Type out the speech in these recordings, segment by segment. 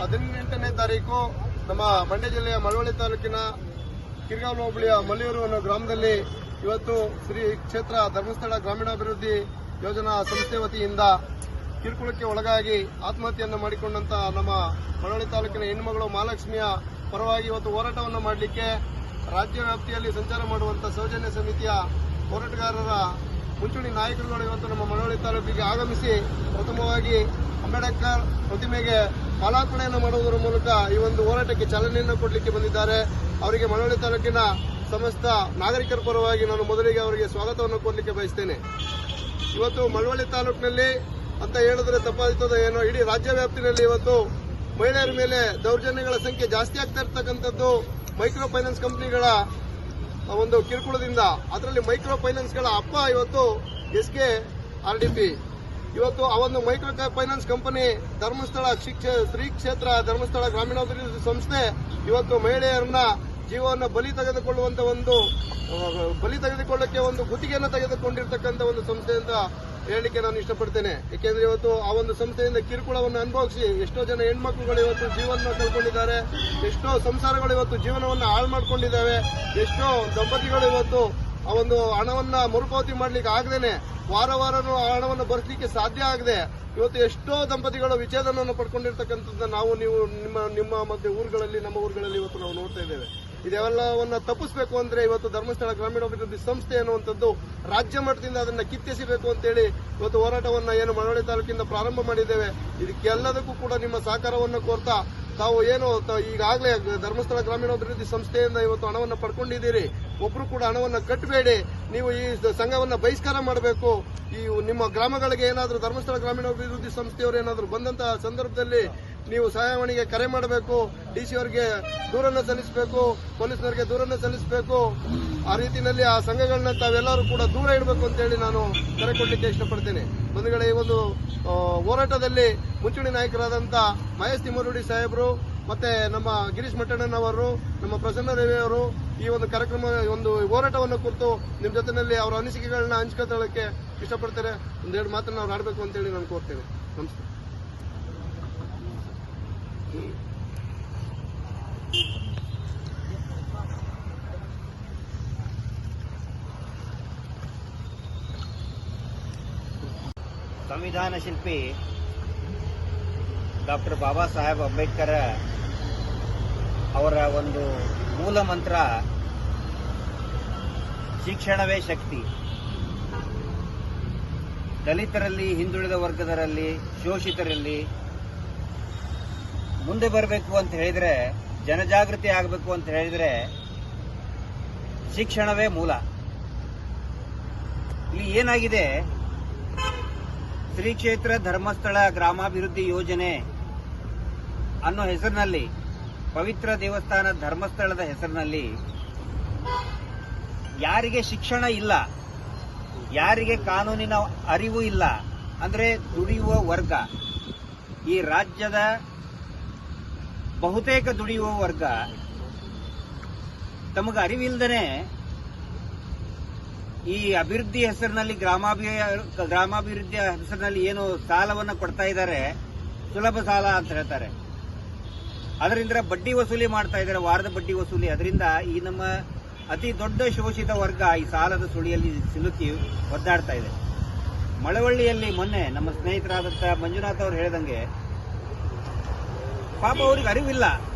18ನೇ ತಾರೀಕು ನಮ್ಮ ಮಂಡ್ಯ ಜಿಲ್ಲೆಯ ಮಳವಳ್ಳಿ ತಾಲೂಕಿನ ಕಿರ್ಗಾಂವ್ ಹೋಬಳಿಯ ಮಲ್ಲಿಯೂರು ಅನ್ನೋ ಗ್ರಾಮದಲ್ಲಿ ಇವತ್ತು ಶ್ರೀ ಕ್ಷೇತ್ರ ಧರ್ಮಸ್ಥಳ ಗ್ರಾಮೀಣಾಭಿವೃದ್ಧಿ ಯೋಜನಾ ಸಂಸ್ಥೆ ವತಿಯಿಂದ ಕಿರುಕುಳಕ್ಕೆ ಒಳಗಾಗಿ ಆತ್ಮಹತ್ಯೆಯನ್ನು ಮಾಡಿಕೊಂಡಂತ ನಮ್ಮ ಮಳವಳ್ಳಿ ತಾಲೂಕಿನ ಹೆಣ್ಣುಮಗಳು ಮಹಾಲಕ್ಷ್ಮಿಯ ಪರವಾಗಿ ಇವತ್ತು ಹೋರಾಟವನ್ನು ಮಾಡಲಿಕ್ಕೆ ರಾಜ್ಯ ವ್ಯಾಪ್ತಿಯಲ್ಲಿ ಸಂಚಾರ ಮಾಡುವಂತಹ ಸೌಜನ್ಯ ಸಮಿತಿಯ ಹೋರಾಟಗಾರರ ಮುಂಚೂಣಿ ನಾಯಕರುಗಳು ಇವತ್ತು ನಮ್ಮ ಮಳವಳ್ಳಿ ತಾಲೂಕಿಗೆ ಆಗಮಿಸಿ ಪ್ರಥಮವಾಗಿ ಅಂಬೇಡ್ಕರ್ ಪ್ರತಿಮೆಗೆ ಮಾಲಾರ್ಪಣೆಯನ್ನು ಮಾಡುವುದರ ಮೂಲಕ ಈ ಒಂದು ಹೋರಾಟಕ್ಕೆ ಚಾಲನೆಯನ್ನು ಕೊಡಲಿಕ್ಕೆ ಬಂದಿದ್ದಾರೆ. ಅವರಿಗೆ ಮಳವಳ್ಳಿ ತಾಲೂಕಿನ ಸಮಸ್ತ ನಾಗರಿಕರ ಪರವಾಗಿ ನಾನು ಮೊದಲಿಗೆ ಅವರಿಗೆ ಸ್ವಾಗತವನ್ನು ಕೋರಲಿಕ್ಕೆ ಬಯಸ್ತೇನೆ. ಇವತ್ತು ಮಳವಳ್ಳಿ ತಾಲೂಕಿನಲ್ಲಿ ಅಂತ ಹೇಳಿದ್ರೆ ತಪ್ಪಾಗ್ತದೆ ಏನೋ, ಇಡೀ ರಾಜ್ಯ ವ್ಯಾಪ್ತಿಯಲ್ಲಿ ಇವತ್ತು ಮಹಿಳೆಯರ ಮೇಲೆ ದೌರ್ಜನ್ಯಗಳ ಸಂಖ್ಯೆ ಜಾಸ್ತಿ ಆಗ್ತಾ ಇರ್ತಕ್ಕಂಥದ್ದು ಮೈಕ್ರೋ ಫೈನಾನ್ಸ್ ಕಂಪನಿಗಳ ಒಂದು ಕಿರುಕುಳದಿಂದ. ಅದರಲ್ಲಿ ಮೈಕ್ರೋ ಫೈನಾನ್ಸ್ಗಳ ಅಪ್ಪ ಇವತ್ತು SKRDP. ಇವತ್ತು ಆ ಒಂದು micro finance company Dharmasthala Shri ಕ್ಷೇತ್ರ ಧರ್ಮಸ್ಥಳ ಗ್ರಾಮೀಣಾಭಿವೃದ್ಧಿ ಸಂಸ್ಥೆ ಇವತ್ತು ಮಹಿಳೆಯರನ್ನ ಜೀವವನ್ನು ಬಲಿ ತೆಗೆದುಕೊಳ್ಳಕ್ಕೆ ಒಂದು ಗುತ್ತಿಗೆಯನ್ನು ತೆಗೆದುಕೊಂಡಿರ್ತಕ್ಕಂಥ ಒಂದು ಸಂಸ್ಥೆ ಅಂತ ಹೇಳಲಿಕ್ಕೆ ನಾನು ಇಷ್ಟಪಡ್ತೇನೆ. ಏಕೆಂದ್ರೆ ಇವತ್ತು ಆ ಒಂದು ಸಂಸ್ಥೆಯಿಂದ ಕಿರುಕುಳವನ್ನು ಅನುಭವಿಸಿ ಎಷ್ಟೋ ಜನ ಹೆಣ್ಮಕ್ಳುಗಳು ಇವತ್ತು ಜೀವನ ಕಳ್ಕೊಂಡಿದ್ದಾರೆ, ಎಷ್ಟೋ ಸಂಸಾರಗಳು ಇವತ್ತು ಜೀವನವನ್ನು ಹಾಳು ಮಾಡ್ಕೊಂಡಿದ್ದಾವೆ, ಎಷ್ಟೋ ದಂಪತಿಗಳು ಇವತ್ತು ಆ ಒಂದು ಹಣವನ್ನ ಮರುಪಾವತಿ ಮಾಡ್ಲಿಕ್ಕೆ ಆಗದೇನೆ ವಾರನೂ ಆ ಹಣವನ್ನು ಭರಿಸಲಿಕ್ಕೆ ಸಾಧ್ಯ ಆಗದೆ ಇವತ್ತು ಎಷ್ಟೋ ದಂಪತಿಗಳು ವಿಚ್ಛೇದನವನ್ನು ಪಡ್ಕೊಂಡಿರ್ತಕ್ಕಂಥದ್ದು ನಾವು ನೀವು ನಿಮ್ಮ ಮತ್ತೆ ಊರುಗಳಲ್ಲಿ ನಮ್ಮ ಊರುಗಳಲ್ಲಿ ಇವತ್ತು ನಾವು ನೋಡ್ತಾ ಇದ್ದೇವೆ. ಇದೆಲ್ಲವನ್ನ ತಪ್ಪಿಸಬೇಕು ಅಂದ್ರೆ ಇವತ್ತು ಧರ್ಮಸ್ಥಳ ಗ್ರಾಮೀಣಾಭಿವೃದ್ಧಿ ಸಂಸ್ಥೆ ಅನ್ನುವಂಥದ್ದು ರಾಜ್ಯ ಮಟ್ಟದಿಂದ ಅದನ್ನ ಕಿತ್ತೆಸಿಬೇಕು ಅಂತೇಳಿ ಇವತ್ತು ಹೋರಾಟವನ್ನ ಏನು ಮಳವಳ್ಳಿ ತಾಲೂಕಿಂದ ಪ್ರಾರಂಭ ಮಾಡಿದ್ದೇವೆ. ಇದಕ್ಕೆಲ್ಲದಕ್ಕೂ ಕೂಡ ನಿಮ್ಮ ಸಹಕಾರವನ್ನು ಕೋರ್ತಾ ತಾವು ಏನು ಈಗಾಗಲೇ ಧರ್ಮಸ್ಥಳ ಗ್ರಾಮೀಣಾಭಿವೃದ್ಧಿ ಸಂಸ್ಥೆಯಿಂದ ಇವತ್ತು ಹಣವನ್ನು ಪಡ್ಕೊಂಡಿದ್ದೀರಿ, ಒಬ್ರು ಕೂಡ ಹಣವನ್ನು ಕಟ್ಟಬೇಡಿ. ನೀವು ಈ ಸಂಘವನ್ನ ಬಹಿಷ್ಕಾರ ಮಾಡಬೇಕು. ಈ ನಿಮ್ಮ ಗ್ರಾಮಗಳಿಗೆ ಏನಾದರೂ ಧರ್ಮಸ್ಥಳ ಗ್ರಾಮೀಣಾಭಿವೃದ್ಧಿ ಸಂಸ್ಥೆಯವರು ಏನಾದರೂ ಬಂದಂತಹ ಸಂದರ್ಭದಲ್ಲಿ ನೀವು ಸಹಾಯವಾಣಿಗೆ ಕರೆ ಮಾಡಬೇಕು, DC ಅವರಿಗೆ ದೂರನ್ನು ಸಲ್ಲಿಸಬೇಕು, ಪೊಲೀಸ್ನವರಿಗೆ ದೂರನ್ನು ಸಲ್ಲಿಸಬೇಕು. ಆ ರೀತಿಯಲ್ಲಿ ಆ ಸಂಘಗಳನ್ನ ತಾವೆಲ್ಲರೂ ಕೂಡ ದೂರ ಇಡಬೇಕು ಅಂತೇಳಿ ನಾನು ಕರೆ ಕೊಡಲಿಕ್ಕೆ ಇಷ್ಟಪಡ್ತೇನೆ. ಬಂಧುಗಳೇ, ಈ ಒಂದು ಹೋರಾಟದಲ್ಲಿ ಮುಂಚೂಣಿ ನಾಯಕರಾದಂಥ ಮಹೇಶ್ ತಿಮ್ಮರುಡಿ ಸಾಹೇಬರು ಮತ್ತೆ ನಮ್ಮ ಗಿರೀಶ್ ಮಟ್ಟಣ್ಣನವರು, ನಮ್ಮ ಪ್ರಸನ್ನ ದೇವಿ ಅವರು ಈ ಒಂದು ಕಾರ್ಯಕ್ರಮ ಒಂದು ಹೋರಾಟವನ್ನು ಕುರಿತು ನಿಮ್ಮ ಜೊತೆಯಲ್ಲಿ ಅವರ ಅನಿಸಿಕೆಗಳನ್ನ ಹಂಚ್ಕೊಳ್ಳಕ್ಕೆ ಇಷ್ಟಪಡ್ತಾರೆ. ಒಂದೆರಡು ಮಾತನ್ನು ಅವ್ರು ಆಡಬೇಕು ಅಂತೇಳಿ ನಾನು ಕೋರ್ತೇನೆ. ನಮಸ್ಕಾರ. ಸಂವಿಧಾನ ಶಿಲ್ಪಿ ಡಾಕ್ಟರ್ ಬಾಬಾ ಸಾಹೇಬ್ ಅಂಬೇಡ್ಕರ್ ಅವರ ಒಂದು ಮೂಲ ಮಂತ್ರ ಶಿಕ್ಷಣವೇ ಶಕ್ತಿ. ದಲಿತರಲ್ಲಿ, ಹಿಂದುಳಿದ ವರ್ಗದರಲ್ಲಿ, ಶೋಷಿತರಲ್ಲಿ ಮುಂದೆ ಬರಬೇಕು ಅಂತ ಹೇಳಿದ್ರೆ, ಜನಜಾಗೃತಿ ಆಗಬೇಕು ಅಂತ ಹೇಳಿದ್ರೆ ಶಿಕ್ಷಣವೇ ಮೂಲ. ಇಲ್ಲಿ ಏನಾಗಿದೆ, ಶ್ರೀ ಕ್ಷೇತ್ರ ಧರ್ಮಸ್ಥಳ ಗ್ರಾಮಾಭಿವೃದ್ಧಿ ಯೋಜನೆ ಅನ್ನೋ ಹೆಸರಿನಲ್ಲಿ, ಪವಿತ್ರ ದೇವಸ್ಥಾನ ಧರ್ಮಸ್ಥಳದ ಹೆಸರಿನಲ್ಲಿ ಯಾರಿಗೆ ಶಿಕ್ಷಣ ಇಲ್ಲ, ಯಾರಿಗೆ ಕಾನೂನಿನ ಅರಿವು ಇಲ್ಲ, ಅಂದ್ರೆ ದುಡಿಯುವ ವರ್ಗ, ಈ ರಾಜ್ಯದ ಬಹುತೇಕ ದುಡಿಯುವ ವರ್ಗ ತಮಗೆ ಅರಿವಿಲ್ಲದೇ ಈ ಅಭಿವೃದ್ಧಿ ಹೆಸರಿನಲ್ಲಿ ಗ್ರಾಮಾಭಿವೃದ್ಧಿಯ ಹೆಸರಿನಲ್ಲಿ ಏನು ಸಾಲವನ್ನು ಕೊಡ್ತಾ ಇದ್ದಾರೆ, ಸುಲಭ ಸಾಲ ಅಂತ ಹೇಳ್ತಾರೆ, ಅದರಿಂದ ಬಡ್ಡಿ ವಸೂಲಿ ಮಾಡ್ತಾ ಇದ್ದಾರೆ, ವಾರದ ಬಡ್ಡಿ ವಸೂಲಿ. ಅದರಿಂದ ಈ ನಮ್ಮ ಅತಿ ದೊಡ್ಡ ಶೋಷಿತ ವರ್ಗ ಈ ಸಾಲದ ಸುಳಿಯಲ್ಲಿ ಸಿಲುಕಿ ಒದ್ದಾಡ್ತಾ ಇದೆ. ಮಳವಳ್ಳಿಯಲ್ಲಿ ಮೊನ್ನೆ ನಮ್ಮ ಸ್ನೇಹಿತರಾದಂತಹ ಮಂಜುನಾಥ್ ಅವರು ಹೇಳಿದಂಗೆ, ಪಾಪ ಅವ್ರಿಗೆ ಅರಿವಿಲ್ಲ,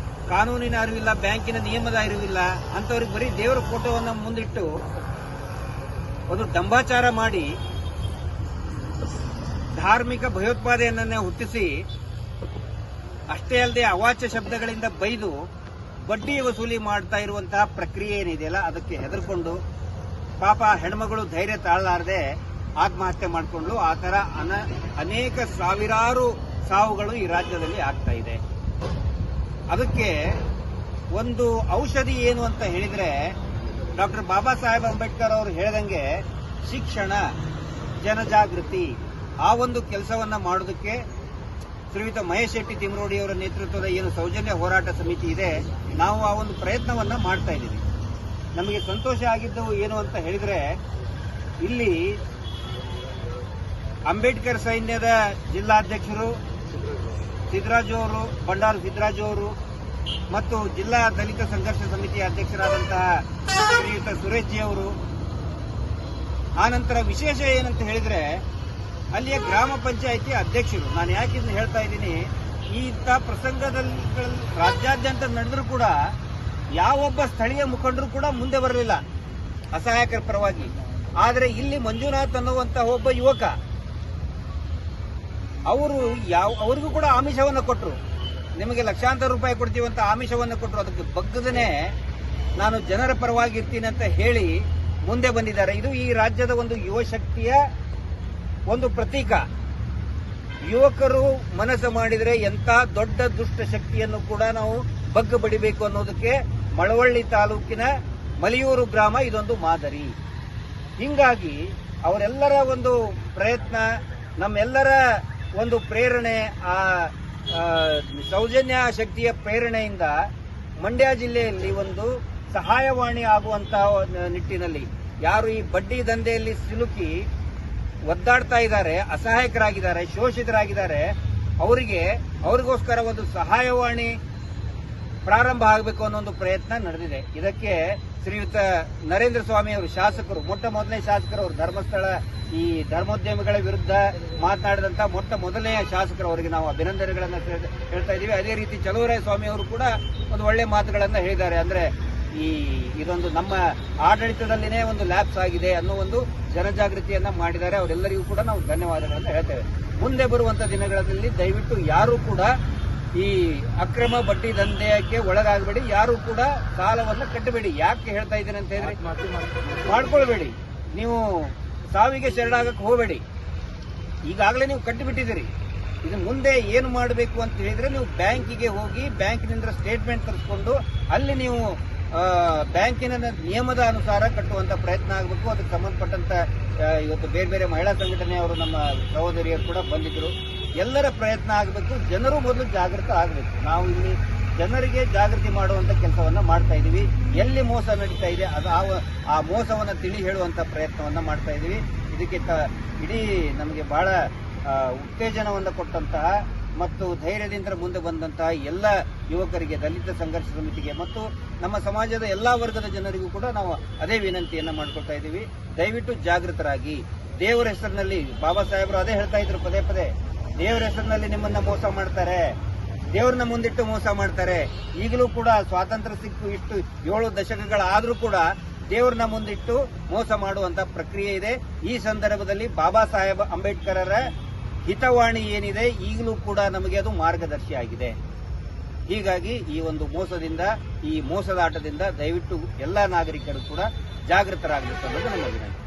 ಕಾನೂನಿನ ಅರಿವಿಲ್ಲ, ಬ್ಯಾಂಕಿನ ನಿಯಮದ ಅರಿವಿಲ್ಲ. ಅಂತವ್ರಿಗೆ ಬರೀ ದೇವರ ಫೋಟೋವನ್ನು ಮುಂದಿಟ್ಟು ಒಂದು ದಂಬಾಚಾರ ಮಾಡಿ ಧಾರ್ಮಿಕ ಭಯೋತ್ಪಾದನೆಯನ್ನೇ ಹುಟ್ಟಿಸಿ, ಅಷ್ಟೇ ಅಲ್ಲದೆ ಅವಾಚ್ಯ ಶಬ್ದಗಳಿಂದ ಬೈದು ಬಡ್ಡಿ ವಸೂಲಿ ಮಾಡ್ತಾ ಇರುವಂತಹ ಪ್ರಕ್ರಿಯೆ ಏನಿದೆಯಲ್ಲ, ಅದಕ್ಕೆ ಹೆದರ್ಕೊಂಡು ಪಾಪ ಹೆಣ್ಮಗಳು ಧೈರ್ಯ ತಾಳಲಾರದೆ ಆತ್ಮಹತ್ಯೆ ಮಾಡಿಕೊಂಡು ಆ ತರ ಅನೇಕ ಸಾವಿರಾರು ಸಾವುಗಳು ಈ ರಾಜ್ಯದಲ್ಲಿ ಆಗ್ತಾ ಇದೆ. ಅದಕ್ಕೆ ಒಂದು ಔಷಧಿ ಏನು ಅಂತ ಹೇಳಿದ್ರೆ, ಡಾಕ್ಟರ್ ಬಾಬಾ ಸಾಹೇಬ್ ಅಂಬೇಡ್ಕರ್ ಅವರು ಹೇಳಿದಂಗೆ ಶಿಕ್ಷಣ, ಜನಜಾಗೃತಿ, ಆ ಒಂದು ಕೆಲಸವನ್ನ ಮಾಡೋದಕ್ಕೆ ಶ್ರೀಯುತ ಮಹೇಶ್ ಶೆಟ್ಟಿ ತಿಮ್ಮರೋಡಿ ಅವರ ನೇತೃತ್ವದ ಏನು ಸೌಜನ್ಯ ಹೋರಾಟ ಸಮಿತಿ ಇದೆ, ನಾವು ಆ ಒಂದು ಪ್ರಯತ್ನವನ್ನ ಮಾಡ್ತಾ ಇದ್ದೀವಿ. ನಮಗೆ ಸಂತೋಷ ಆಗಿದ್ದು ಏನು ಅಂತ ಹೇಳಿದ್ರೆ, ಇಲ್ಲಿ ಅಂಬೇಡ್ಕರ್ ಸೈನ್ಯದ ಜಿಲ್ಲಾಧ್ಯಕ್ಷರು ಸಿದ್ದರಾಜು ಅವರು, ಬಂಡಾರು ಸಿದ್ದರಾಜು ಅವರು ಮತ್ತು ಜಿಲ್ಲಾ ದಲಿತ ಸಂಘರ್ಷ ಸಮಿತಿಯ ಅಧ್ಯಕ್ಷರಾದಂತಹ ಶ್ರೀಯುತ ಸುರೇಶ್ ಜಿ ಅವರು. ಆನಂತರ ವಿಶೇಷ ಏನಂತ ಹೇಳಿದ್ರೆ ಅಲ್ಲಿಯ ಗ್ರಾಮ ಪಂಚಾಯಿತಿ ಅಧ್ಯಕ್ಷರು. ನಾನು ಯಾಕೆ ಇದನ್ನು ಹೇಳ್ತಾ ಇದ್ದೀನಿ, ಇಂಥ ಪ್ರಸಂಗದಲ್ಲಿ ರಾಜ್ಯಾದ್ಯಂತ ನಡೆದರೂ ಕೂಡ ಯಾವೊಬ್ಬ ಸ್ಥಳೀಯ ಮುಖಂಡರು ಕೂಡ ಮುಂದೆ ಬರಲಿಲ್ಲ ಅಸಹಾಯಕರ ಪರವಾಗಿ. ಆದರೆ ಇಲ್ಲಿ ಮಂಜುನಾಥ್ ಅನ್ನುವಂತಹ ಒಬ್ಬ ಯುವಕ, ಅವರಿಗೂ ಕೂಡ ಆಮಿಷವನ್ನು ಕೊಟ್ಟರು. ನಿಮಗೆ ಲಕ್ಷಾಂತರ ರೂಪಾಯಿ ಕೊಡ್ತೀವಂತ ಆಮಿಷವನ್ನು ಕೊಟ್ಟರು. ಅದಕ್ಕೆ ಬಗ್ಗದನೆ ನಾನು ಜನರ ಪರವಾಗಿ ಇರ್ತೀನಿ ಅಂತ ಹೇಳಿ ಮುಂದೆ ಬಂದಿದ್ದಾರೆ. ಇದು ಈ ರಾಜ್ಯದ ಒಂದು ಯುವ ಶಕ್ತಿಯ ಒಂದು ಪ್ರತೀಕ. ಯುವಕರು ಮನಸ್ಸು ಮಾಡಿದರೆ ಎಂಥ ದೊಡ್ಡ ದುಷ್ಟ ಶಕ್ತಿಯನ್ನು ಕೂಡ ನಾವು ಬಗ್ಗ ಬಡಿಬೇಕು ಅನ್ನೋದಕ್ಕೆ ಮಳವಳ್ಳಿ ತಾಲೂಕಿನ ಮಲಿಯೂರು ಗ್ರಾಮ ಇದೊಂದು ಮಾದರಿ. ಹಿಂಗಾಗಿ ಅವರೆಲ್ಲರ ಒಂದು ಪ್ರಯತ್ನ, ನಮ್ಮೆಲ್ಲರ ಒಂದು ಪ್ರೇರಣೆ, ಆ ಸೌಜನ್ಯ ಶಕ್ತಿಯ ಪ್ರೇರಣೆಯಿಂದ ಮಂಡ್ಯ ಜಿಲ್ಲೆಯಲ್ಲಿ ಒಂದು ಸಹಾಯವಾಣಿ ಆಗುವಂತಹ ನಿಟ್ಟಿನಲ್ಲಿ ಯಾರು ಈ ಬಡ್ಡಿ ದಂಧೆಯಲ್ಲಿ ಸಿಲುಕಿ ಒದ್ದಾಡ್ತಾ ಇದ್ದಾರೆ, ಅಸಹಾಯಕರಾಗಿದ್ದಾರೆ, ಶೋಷಿತರಾಗಿದ್ದಾರೆ, ಅವರಿಗೋಸ್ಕರ ಒಂದು ಸಹಾಯವಾಣಿ ಪ್ರಾರಂಭ ಆಗಬೇಕು ಅನ್ನೋ ಒಂದು ಪ್ರಯತ್ನ ನಡೆದಿದೆ. ಇದಕ್ಕೆ ಶ್ರೀಯುತ ನರೇಂದ್ರ ಸ್ವಾಮಿ ಅವರು ಶಾಸಕರು, ಮೊಟ್ಟ ಮೊದಲನೇ ಶಾಸಕರು ಅವರು, ಧರ್ಮಸ್ಥಳ ಈ ಧರ್ಮೋದ್ಯಮಿಗಳ ವಿರುದ್ಧ ಮಾತನಾಡಿದಂತಹ ಮೊಟ್ಟ ಮೊದಲನೆಯ ಶಾಸಕರು, ಅವರಿಗೆ ನಾವು ಅಭಿನಂದನೆಗಳನ್ನು ಹೇಳ್ತಾ ಇದ್ದೀವಿ. ಅದೇ ರೀತಿ ಚಲುವರಾಯ ಸ್ವಾಮಿ ಅವರು ಕೂಡ ಒಂದು ಒಳ್ಳೆ ಮಾತುಗಳನ್ನು ಹೇಳಿದ್ದಾರೆ. ಅಂದ್ರೆ ಇದೊಂದು ನಮ್ಮ ಆಡಳಿತದಲ್ಲಿನೇ ಒಂದು ಲ್ಯಾಪ್ಸ್ ಆಗಿದೆ ಅನ್ನೋ ಒಂದು ಜನಜಾಗೃತಿಯನ್ನ ಮಾಡಿದ್ದಾರೆ. ಅವರೆಲ್ಲರಿಗೂ ಕೂಡ ನಾವು ಧನ್ಯವಾದಗಳನ್ನು ಹೇಳ್ತೇವೆ. ಮುಂದೆ ಬರುವಂತ ದಿನಗಳಲ್ಲಿ ದಯವಿಟ್ಟು ಯಾರು ಕೂಡ ಈ ಅಕ್ರಮ ಬಡ್ಡಿ ದಂಧೆಗೆ ಒಳಗಾಗಬೇಡಿ, ಯಾರು ಕೂಡ ಸಾಲವನ್ನು ಕಟ್ಟಬೇಡಿ. ಯಾಕೆ ಹೇಳ್ತಾ ಇದ್ದೇನೆ ಅಂತ ಹೇಳಿದ್ರೆ, ಮಾಡ್ಕೊಳ್ಬೇಡಿ, ನೀವು ಸಾವಿಗೆ ಶರಣಾಗಕ್ಕೆ ಹೋಗಬೇಡಿ. ಈಗಾಗಲೇ ನೀವು ಕಟ್ಟಿಬಿಟ್ಟಿದ್ದೀರಿ. ಇದು ಮುಂದೆ ಏನು ಮಾಡಬೇಕು ಅಂತ ಹೇಳಿದ್ರೆ, ನೀವು ಬ್ಯಾಂಕಿಗೆ ಹೋಗಿ ಬ್ಯಾಂಕಿನಿಂದ ಸ್ಟೇಟ್ಮೆಂಟ್ ತರಿಸ್ಕೊಂಡು ಅಲ್ಲಿ ನೀವು ಬ್ಯಾಂಕಿನ ನಿಯಮದ ಅನುಸಾರ ಕಟ್ಟುವಂತ ಪ್ರಯತ್ನ ಆಗಬೇಕು. ಅದಕ್ಕೆ ಸಂಬಂಧಪಟ್ಟಂತ ಇವತ್ತು ಬೇರೆ ಬೇರೆ ಮಹಿಳಾ ಸಂಘಟನೆಯವರು, ನಮ್ಮ ಸಹೋದರಿಯರು ಕೂಡ ಬಂದಿದ್ರು. ಎಲ್ಲರ ಪ್ರಯತ್ನ ಆಗಬೇಕು. ಜನರು ಮೊದಲು ಜಾಗೃತ ಆಗಬೇಕು. ನಾವು ಇಲ್ಲಿ ಜನರಿಗೆ ಜಾಗೃತಿ ಮಾಡುವಂತ ಕೆಲಸವನ್ನ ಮಾಡ್ತಾ ಇದ್ದೀವಿ. ಎಲ್ಲಿ ಮೋಸ ನಡೀತಾ ಇದೆ ಆ ಮೋಸವನ್ನ ತಿಳಿ ಹೇಳುವಂತ ಪ್ರಯತ್ನವನ್ನ ಮಾಡ್ತಾ ಇದ್ದೀವಿ. ಇದಕ್ಕೆ ಇಡೀ ನಮಗೆ ಬಹಳ ಉತ್ತೇಜನವನ್ನು ಕೊಟ್ಟಂತಹ ಮತ್ತು ಧೈರ್ಯದಿಂದ ಮುಂದೆ ಬಂದಂತಹ ಎಲ್ಲ ಯುವಕರಿಗೆ, ದಲಿತ ಸಂಘರ್ಷ ಸಮಿತಿಗೆ ಮತ್ತು ನಮ್ಮ ಸಮಾಜದ ಎಲ್ಲಾ ವರ್ಗದ ಜನರಿಗೂ ಕೂಡ ನಾವು ಅದೇ ವಿನಂತಿಯನ್ನ ಮಾಡ್ಕೊಳ್ತಾ ಇದ್ದೀವಿ. ದಯವಿಟ್ಟು ಜಾಗೃತರಾಗಿ. ದೇವರ ಹೆಸರಿನಲ್ಲಿ ಬಾಬಾ ಸಾಹೇಬರು ಅದೇ ಹೇಳ್ತಾ ಇದ್ರು ಪದೇ ಪದೇ, ದೇವರ ಹೆಸರಿನಲ್ಲಿ ನಿಮ್ಮನ್ನ ಮೋಸ ಮಾಡ್ತಾರೆ, ದೇವ್ರನ್ನ ಮುಂದಿಟ್ಟು ಮೋಸ ಮಾಡ್ತಾರೆ. ಈಗಲೂ ಕೂಡ ಸ್ವಾತಂತ್ರ್ಯ ಸಿಕ್ಕು ಇಷ್ಟು 7 ದಶಕಗಳಾದ್ರೂ ಕೂಡ ದೇವ್ರನ್ನ ಮುಂದಿಟ್ಟು ಮೋಸ ಮಾಡುವಂತ ಪ್ರಕ್ರಿಯೆ ಇದೆ. ಈ ಸಂದರ್ಭದಲ್ಲಿ ಬಾಬಾ ಸಾಹೇಬ್ ಅಂಬೇಡ್ಕರರ ಹಿತವಾಣಿ ಏನಿದೆ ಈಗಲೂ ಕೂಡ ನಮಗೆ ಅದು ಮಾರ್ಗದರ್ಶಿ ಆಗಿದೆ. ಹೀಗಾಗಿ ಈ ಒಂದು ಮೋಸದಿಂದ, ಈ ಮೋಸದ ಆಟದಿಂದ ದಯವಿಟ್ಟು ಎಲ್ಲಾ ನಾಗರಿಕರು ಕೂಡ ಜಾಗೃತರಾಗಬೇಕು ಅನ್ನೋದು ನಮ್ಮ ವಿನಂತಿ.